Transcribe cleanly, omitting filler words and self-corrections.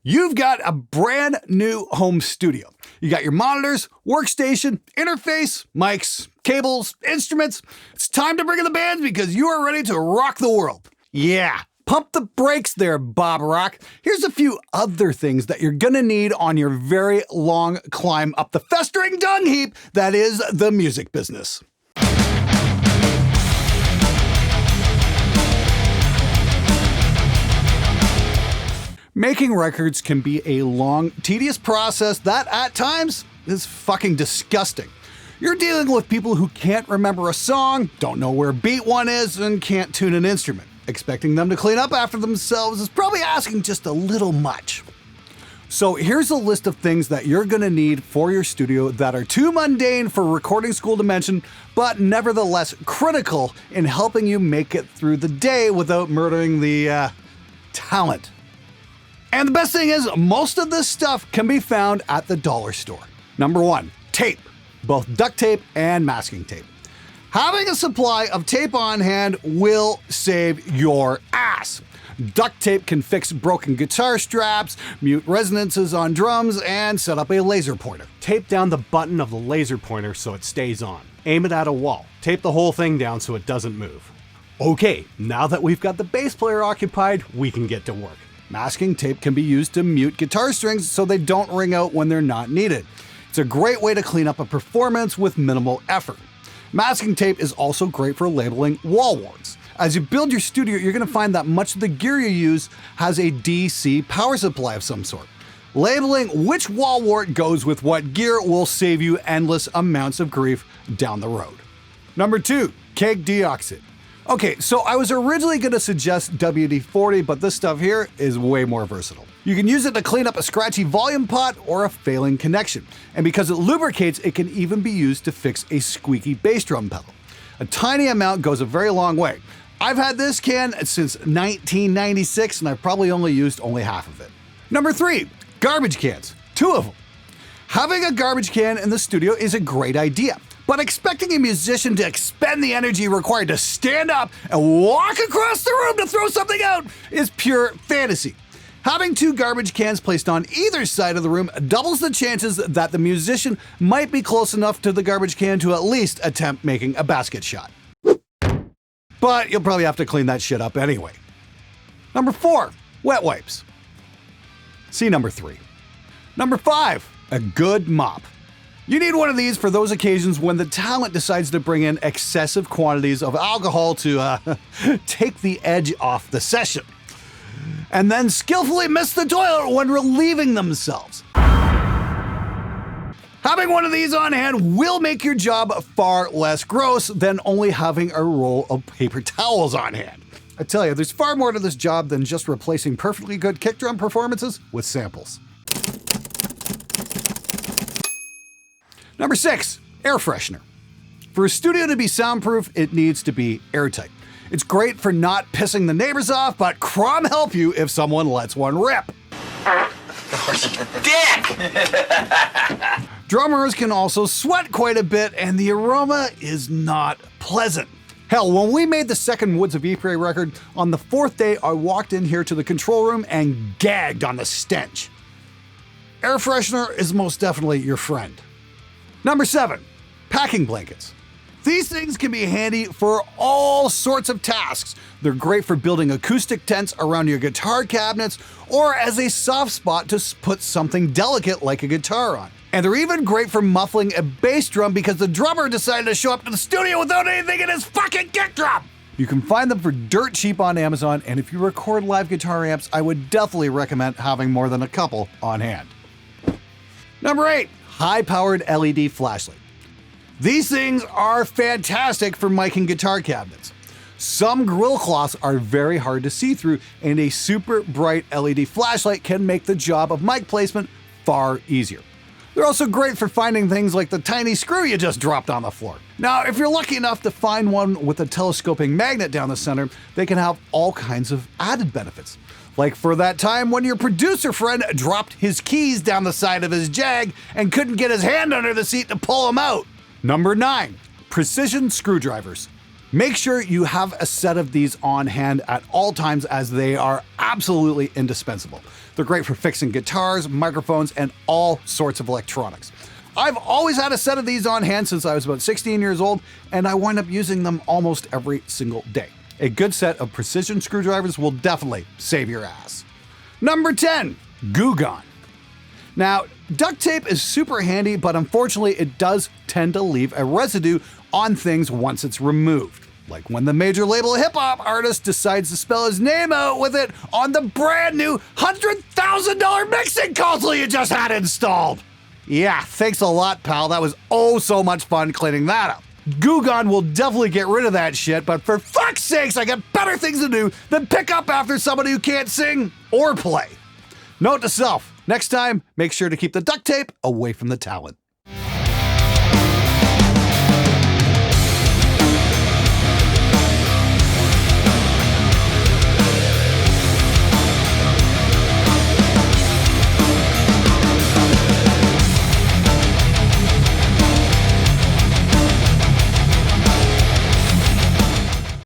You've got a brand new home studio. You got your monitors, workstation, interface, mics, cables, instruments. It's time to bring in the bands because you are ready to rock the world. Yeah, pump the brakes there, Bob Rock. Here's a few other things that you're gonna need on your very long climb up the festering dung heap that is the music business. Making records can be a long, tedious process that, at times, is fucking disgusting. You're dealing with people who can't remember a song, don't know where beat one is, and can't tune an instrument. Expecting them to clean up after themselves is probably asking just a little much. So here's a list of things that you're gonna need for your studio that are too mundane for recording school to mention, but nevertheless critical in helping you make it through the day without murdering the, talent. And the best thing is, most of this stuff can be found at the dollar store. Number 1, tape, both duct tape and masking tape. Having a supply of tape on hand will save your ass. Duct tape can fix broken guitar straps, mute resonances on drums, and set up a laser pointer. Tape down the button of the laser pointer so it stays on. Aim it at a wall. Tape the whole thing down so it doesn't move. Okay, now that we've got the bass player occupied, we can get to work. Masking tape can be used to mute guitar strings so they don't ring out when they're not needed. It's a great way to clean up a performance with minimal effort. Masking tape is also great for labeling wall warts. As you build your studio, you're going to find that much of the gear you use has a DC power supply of some sort. Labeling which wall wart goes with what gear will save you endless amounts of grief down the road. Number 2, keg Deoxit. Okay, so I was originally going to suggest WD-40, but this stuff here is way more versatile. You can use it to clean up a scratchy volume pot or a failing connection. And because it lubricates, it can even be used to fix a squeaky bass drum pedal. A tiny amount goes a very long way. I've had this can since 1996, and I've probably only used half of it. Number 3, garbage cans. 2 of them. Having a garbage can in the studio is a great idea. But expecting a musician to expend the energy required to stand up and walk across the room to throw something out is pure fantasy. Having 2 garbage cans placed on either side of the room doubles the chances that the musician might be close enough to the garbage can to at least attempt making a basket shot. But you'll probably have to clean that shit up anyway. Number 4, wet wipes. See number 3. Number 5, a good mop. You need one of these for those occasions when the talent decides to bring in excessive quantities of alcohol to take the edge off the session, and then skillfully miss the toilet when relieving themselves. Having one of these on hand will make your job far less gross than only having a roll of paper towels on hand. I tell you, there's far more to this job than just replacing perfectly good kick drum performances with samples. Number 6, air freshener. For a studio to be soundproof, it needs to be airtight. It's great for not pissing the neighbors off, but crom help you if someone lets one rip. Dick! Drummers can also sweat quite a bit, and the aroma is not pleasant. Hell, when we made the second Woods of Ypres record, on the 4th day I walked in here to the control room and gagged on the stench. Air freshener is most definitely your friend. Number 7, packing blankets. These things can be handy for all sorts of tasks. They're great for building acoustic tents around your guitar cabinets or as a soft spot to put something delicate like a guitar on. And they're even great for muffling a bass drum because the drummer decided to show up to the studio without anything in his fucking kick drum. You can find them for dirt cheap on Amazon, and if you record live guitar amps, I would definitely recommend having more than a couple on hand. Number 8, high-powered LED flashlight. These things are fantastic for mic and guitar cabinets. Some grill cloths are very hard to see through, and a super bright LED flashlight can make the job of mic placement far easier. They're also great for finding things like the tiny screw you just dropped on the floor. Now, if you're lucky enough to find one with a telescoping magnet down the center, they can have all kinds of added benefits. Like for that time when your producer friend dropped his keys down the side of his Jag and couldn't get his hand under the seat to pull them out. Number 9, precision screwdrivers. Make sure you have a set of these on hand at all times as they are absolutely indispensable. They're great for fixing guitars, microphones, and all sorts of electronics. I've always had a set of these on hand since I was about 16 years old, and I wind up using them almost every single day. A good set of precision screwdrivers will definitely save your ass. Number 10, Goo Gone. Now, duct tape is super handy, but unfortunately it does tend to leave a residue on things once it's removed. Like when the major label hip-hop artist decides to spell his name out with it on the brand new $100,000 mixing console you just had installed. Yeah, thanks a lot, pal. That was oh so much fun cleaning that up. Goo Gone will definitely get rid of that shit, but for fuck's sakes, I got better things to do than pick up after somebody who can't sing or play. Note to self, next time, make sure to keep the duct tape away from the talent.